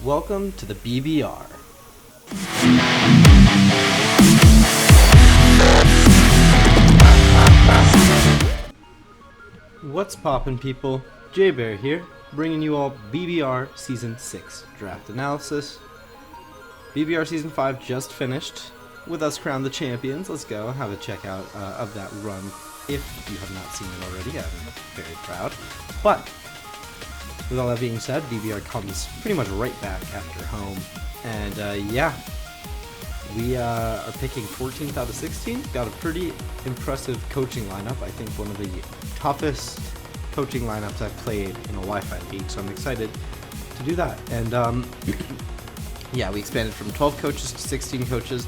Welcome to the BBR. What's poppin', people? J-Bear here, bringing you all BBR Season 6 draft analysis. BBR Season 5 just finished, with us crowned the champions. Let's go, have a check out of that run. If you have not seen it already, I'm very proud. But, with all that being said, BBR comes pretty much right back after home. And yeah, we are picking 14th out of 16. Got a pretty impressive coaching lineup. I think one of the toughest coaching lineups I've played in a Wi-Fi league, so I'm excited to do that. And yeah, we expanded from 12 coaches to 16 coaches.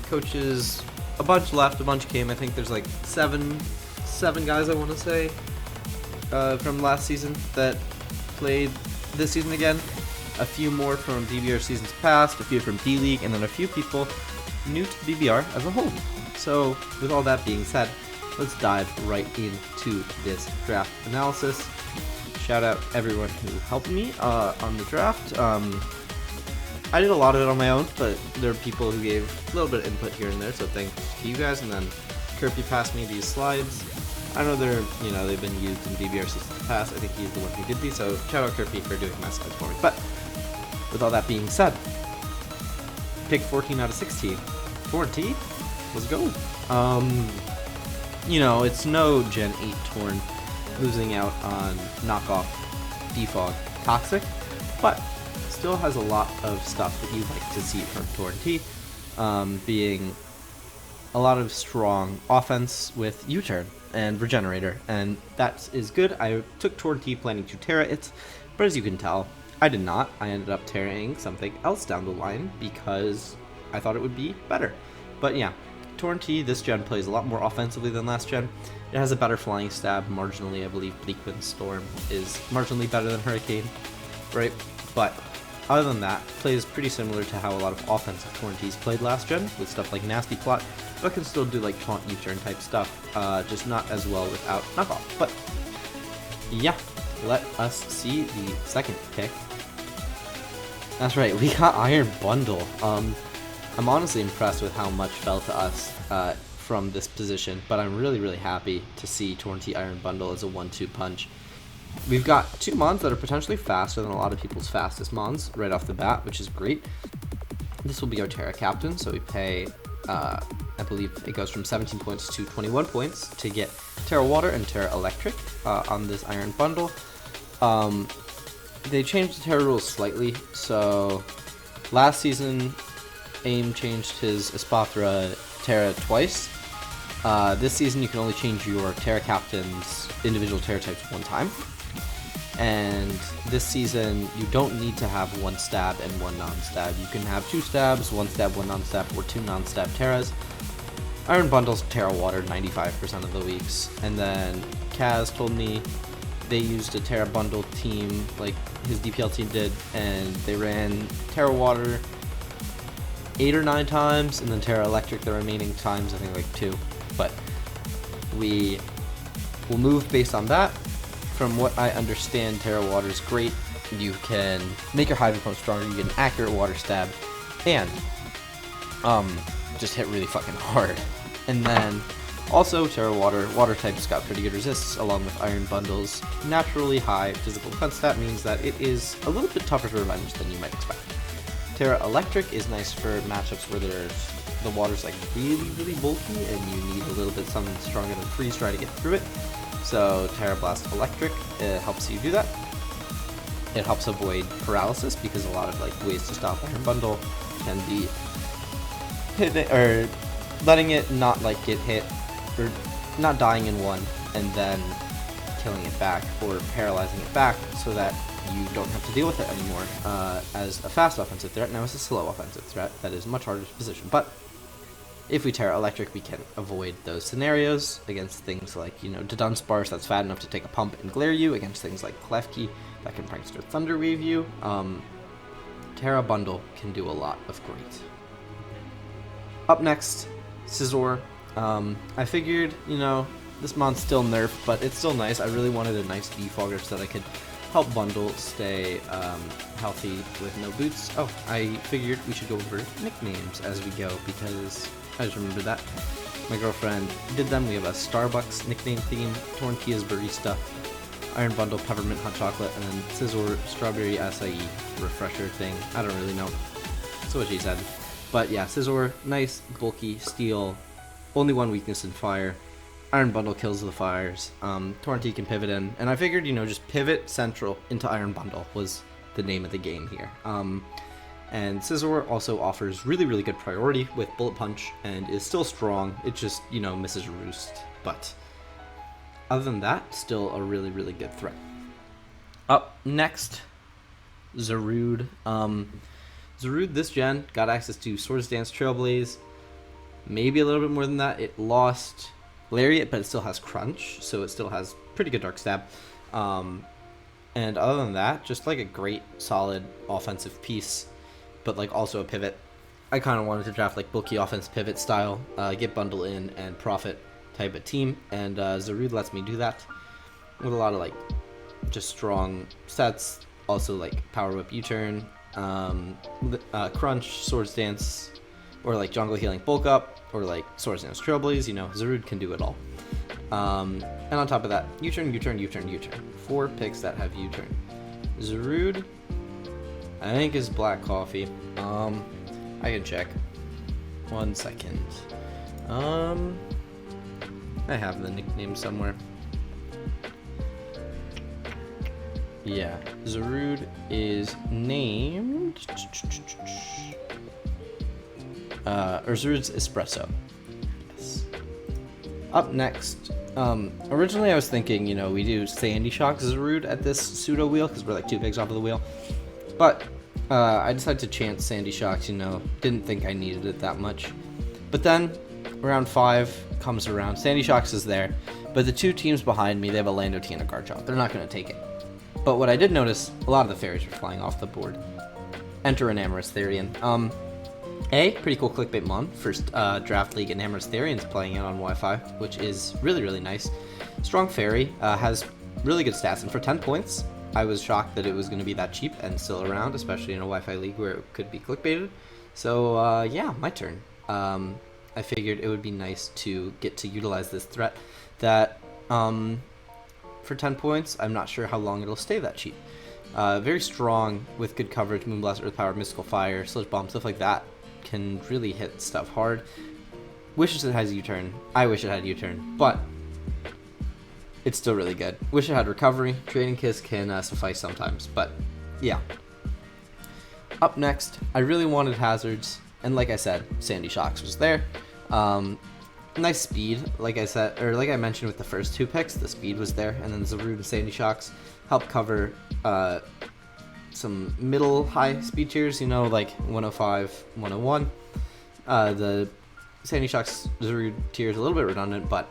Coaches, a bunch left, a bunch came. I think there's like seven guys, I want to say, from last season that played this season again. A few more from BBR seasons past, a few from D-League, and then a few people new to BBR as a whole. So, with all that being said, let's dive right into this draft analysis. Shout out everyone who helped me on the draft. I did a lot of it on my own, but there are people who gave a little bit of input here and there, so thanks to you guys. And then Kirby passed me these slides. I know they've been used in BBR seasons past. I think he's the one who did these, so shout out Kirby for doing my slides for me. But with all that being said, pick 14 out of 16. 4T? Let's go. It's no Gen 8 Torn losing out on knockoff Defog Toxic, but still has a lot of stuff that you'd like to see from Torn T, being a lot of strong offense with U-Turn and Regenerator, and that is good. I took Torn T planning to Terra it, but as you can tell, I did not. I ended up Terraing something else down the line because I thought it would be better. But yeah, Torn T this gen plays a lot more offensively than last gen. It has a better flying stab marginally. I believe Bleakwind Storm is marginally better than Hurricane, right? But other than that, plays pretty similar to how a lot of offensive Torn Ts played last gen, with stuff like Nasty Plot, but can still do like taunt U-turn type stuff, just not as well without knockoff. But yeah, let us see the second pick. That's right, we got Iron Bundle. I'm honestly impressed with how much fell to us from this position, but I'm really happy to see Torn T Iron Bundle as a 1-2 punch. We've got two mons that are potentially faster than a lot of people's fastest mons right off the bat, which is great. This will be our Terra Captain, so we pay, I believe it goes from 17 points to 21 points to get Terra Water and Terra Electric on this Iron Bundle. They changed the Terra rules slightly, so last season AIM changed his Espathra Terra twice. This season you can only change your Terra Captain's individual Terra types one time. And this season, you don't need to have one stab and one non-stab. You can have two stabs, one stab, one non-stab, or two non-stab Terras. Iron Bundle's Terra Water 95% of the weeks. And then Kaz told me they used a Terra Bundle team, like his DPL team did, and they ran Terra Water 8 or 9 times, and then Terra Electric the remaining times, I think like 2. But we will move based on that. From what I understand, Terra Water is great. You can make your Hive opponent stronger, you get an accurate water stab, and just hit really fucking hard. And then also Terra Water types got pretty good resists, along with Iron Bundle's naturally high physical defense stat means that it is a little bit tougher to revenge than you might expect. Terra Electric is nice for matchups where the water's like really bulky and you need a little bit something stronger than Freeze Dry to get through it. So Terra Blast Electric helps you do that. It helps avoid paralysis because a lot of like ways to stop Iron Bundle can be hitting or letting it not like get hit or not dying in one and then killing it back or paralyzing it back so that you don't have to deal with it anymore as a fast offensive threat. Now it's a slow offensive threat that is much harder to position. But if we Terra Electric, we can avoid those scenarios against things like, Dunsparce that's fat enough to take a pump and glare you, against things like Klefki that can Prankster Thunder Wave you. Terra Bundle can do a lot of great. Up next, Scizor. I figured, this mon's still nerfed, but it's still nice. I really wanted a nice defogger so that I could help Bundle stay healthy with no boots. Oh, I figured we should go over nicknames as we go because I just remembered that. My girlfriend did them. We have a Starbucks nickname theme, Torntia's Barista, Iron Bundle, Peppermint Hot Chocolate, and then Scizor Strawberry Acai refresher thing. I don't really know. That's what she said. But yeah, Scizor, nice, bulky, steel, only one weakness in fire. Iron Bundle kills the fires. Torntia can pivot in. And I figured, you know, just pivot central into Iron Bundle was the name of the game here. And Scizor also offers really, really good priority with Bullet Punch and is still strong. It just, you know, misses Roost. But other than that, still a really, really good threat. Up next, Zarude. Zarude this gen got access to Swords Dance, Trailblaze, maybe a little bit more than that. It lost Lariat, but it still has Crunch, so it still has pretty good Dark Stab. And other than that, just like a great, solid offensive piece, but like also a pivot. I kind of wanted to draft like bulky offense pivot style, get Bundle in and Profit type of team, and Zarude lets me do that with a lot of like just strong sets. Also like Power Whip, U-Turn, Crunch, Swords Dance, or like Jungle Healing Bulk Up, or like Swords Dance Trailblaze. You know, Zarude can do it all. And on top of that, U-Turn, U-Turn, U-Turn, U-Turn. 4 picks that have U-Turn. Zarude, I think, is Black Coffee. I can check. 1 second. I have the nickname somewhere. Yeah, Zarude is named or Zarude's Espresso. Yes. Up next, originally I was thinking, you know, we do Sandy Shock Zarude at this pseudo wheel because we're like 2 picks off of the wheel, but I decided to chance Sandy Shocks. You know, didn't think I needed it that much, but then round 5 comes around. Sandy Shocks is there, but the 2 teams behind me, they have a Landotee and a Garchomp. They're not going to take it. But what I did notice, a lot of the fairies were flying off the board. Enter an Amorous Therian. Pretty cool clickbait mon. First Draft League and Amorous Therian's playing out on Wi-Fi, which is really, really nice. Strong fairy, has really good stats, and for 10 points, I was shocked that it was going to be that cheap and still around, especially in a Wi-Fi league where it could be clickbaited. So yeah, my turn. I figured it would be nice to get to utilize this threat that, for 10 points, I'm not sure how long it'll stay that cheap. Very strong with good coverage, Moonblast, Earth Power, Mystical Fire, Sludge Bomb, stuff like that can really hit stuff hard. Wishes it has U-Turn. I wish it had U-Turn, but it's still really good. Wish it had Recovery. Trading Kiss can suffice sometimes, but yeah. Up next, I really wanted Hazards, and like I said, Sandy Shocks was there. Nice speed, like I said, or like I mentioned with the first 2 picks, the speed was there, and then Zarude and Sandy Shocks help cover some middle high speed tiers, you know, like 105, 101. The Sandy Shocks Zarude tier is a little bit redundant, but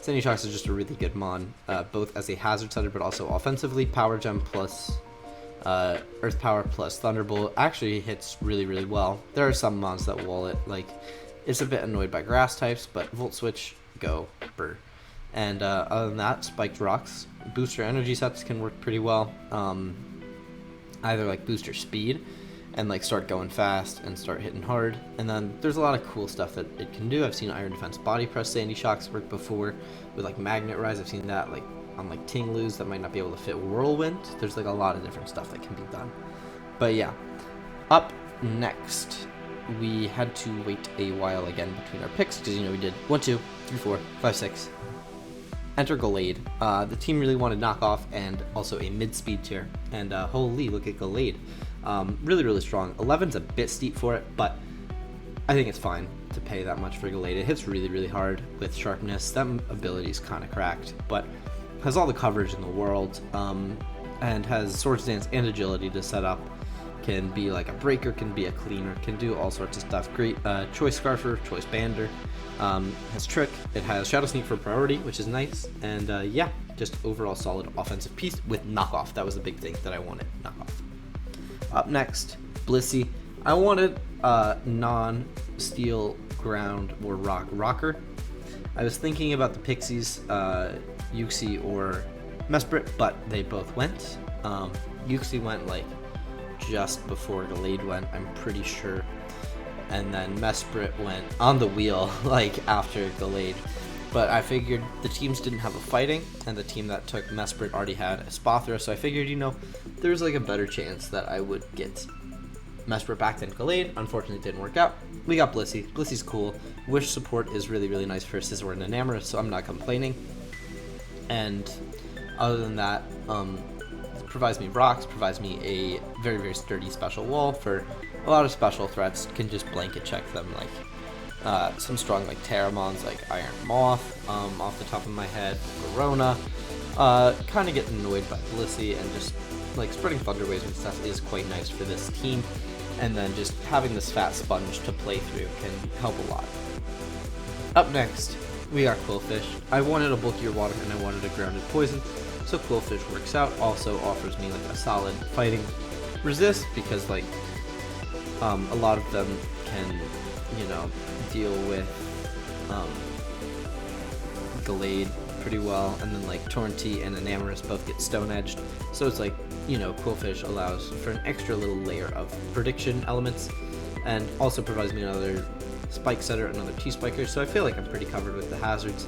Sandy Shocks is just a really good mon, both as a hazard setter, but also offensively. Power Gem plus Earth Power plus Thunderbolt actually hits really, really well. There are some mons that wall it, like, it's a bit annoyed by grass types, but Volt Switch, go, burr. And other than that, Spiked Rocks, booster energy sets can work pretty well. Either like booster speed and like start going fast and start hitting hard. And then there's a lot of cool stuff that it can do. I've seen Iron Defense Body Press Sandy Shocks work before with like Magnet Rise. I've seen that like on like Tingloos that might not be able to fit Whirlwind. There's like a lot of different stuff that can be done. But yeah, up next, we had to wait a while again between our picks because, you know, we did 1, 2, 3, 4, 5, 6. Enter Gallade. The team really wanted knockoff and also a mid-speed tier. And holy, look at Gallade. Really, really strong. 11's a bit steep for it, but I think it's fine to pay that much for Gallade. It hits really, really hard with sharpness. That ability is kind of cracked, but has all the coverage in the world, and has Swords Dance and agility to set up. Can be like a breaker, can be a cleaner, can do all sorts of stuff. Great choice scarfer, choice bander. Has trick, it has Shadow Sneak for priority, which is nice, and yeah, just overall solid offensive piece with knockoff. That was the big thing that I wanted, knockoff. Up next, Blissy. I wanted non-steel ground or rocker. I was thinking about the Pixies, Uxie or Mesprit, but they both went. Uxie went like just before Gallade went, I'm pretty sure. And then Mesprit went on the wheel like after Gallade. But I figured the teams didn't have a fighting, and the team that took Mesprit already had a Spothra, so I figured, you know, there's like a better chance that I would get Mesprit back than Gallade. Unfortunately, it didn't work out. We got Blissy. Blissy's cool. Wish support is really, really nice for Scizor and Enamorus, so I'm not complaining. And other than that, it provides me rocks, provides me a very, very sturdy special wall for a lot of special threats. Can just blanket check them, like some strong like Terramons, like Iron Moth, off the top of my head, Verona. Kind of getting annoyed by Blissy, and just like spreading Thunder Waves and stuff is quite nice for this team. And then just having this fat sponge to play through can help a lot. Up next, we got Coolfish. I wanted a bulkier water and I wanted a grounded poison, so Coolfish works out. Also offers me like a solid fighting resist, because like a lot of them can, you know, deal with Gallade pretty well, and then like Torrentee and Enamorus both get stone edged, so it's like, you know, Coolfish allows for an extra little layer of prediction elements, and also provides me another spike setter, another T-spiker, so I feel like I'm pretty covered with the hazards.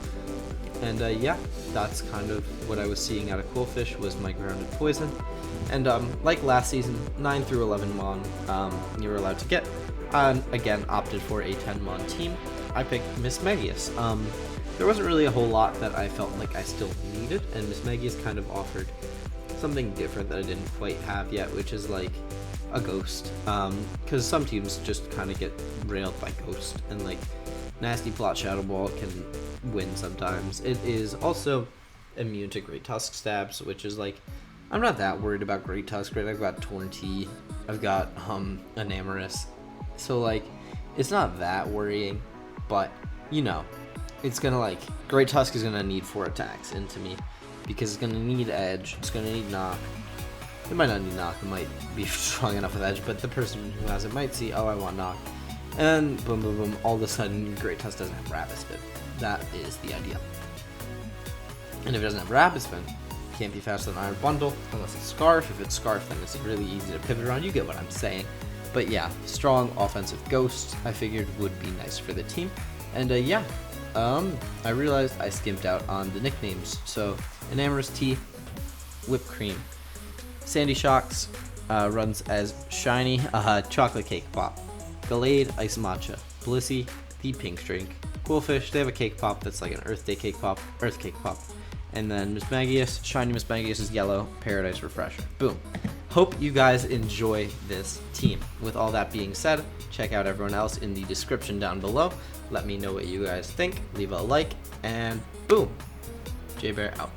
And yeah, that's kind of what I was seeing out of Coolfish, was my grounded poison. And like last season, 9 through 11 Mon you were allowed to get. Again, opted for a 10 Mon team. I picked Mismagius. There wasn't really a whole lot that I felt like I still needed, and Mismagius kind of offered something different that I didn't quite have yet, which is like a ghost. Because some teams just kind of get railed by ghost, and like nasty plot Shadow Ball can win sometimes. It is also immune to Great Tusk stabs, which is like, I'm not that worried about Great Tusk, right? I've got Torrentee, I've got Enamorus, so like it's not that worrying, but you know, it's gonna like, Great Tusk is gonna need 4 attacks into me, because it's gonna need edge, it's gonna need knock. It might not need knock, it might be strong enough with edge, but the person who has it might see, oh, I want knock, and boom boom boom, all of a sudden Great Tusk doesn't have Rapid Spin. That is the idea. And if it doesn't have Rapid Spin, it can't be faster than Iron Bundle unless it's Scarf. If it's Scarf, then it's really easy to pivot around. You get what I'm saying. But yeah, strong offensive ghosts I figured would be nice for the team. And yeah, I realized I skimped out on the nicknames. So Enamorus T, Whipped Cream. Sandy Shocks runs as Shiny Chocolate Cake Pop. Gallade, Ice Matcha. Blissy, the Pink Drink. Coolfish, they have a cake pop that's like an Earth Day cake pop, Earth Cake Pop. And then Mismagius, Shiny Mismagius is yellow, Paradise Refresher. Boom. Hope you guys enjoy this team. With all that being said, check out everyone else in the description down below. Let me know what you guys think, leave a like, and boom. J-Bear out.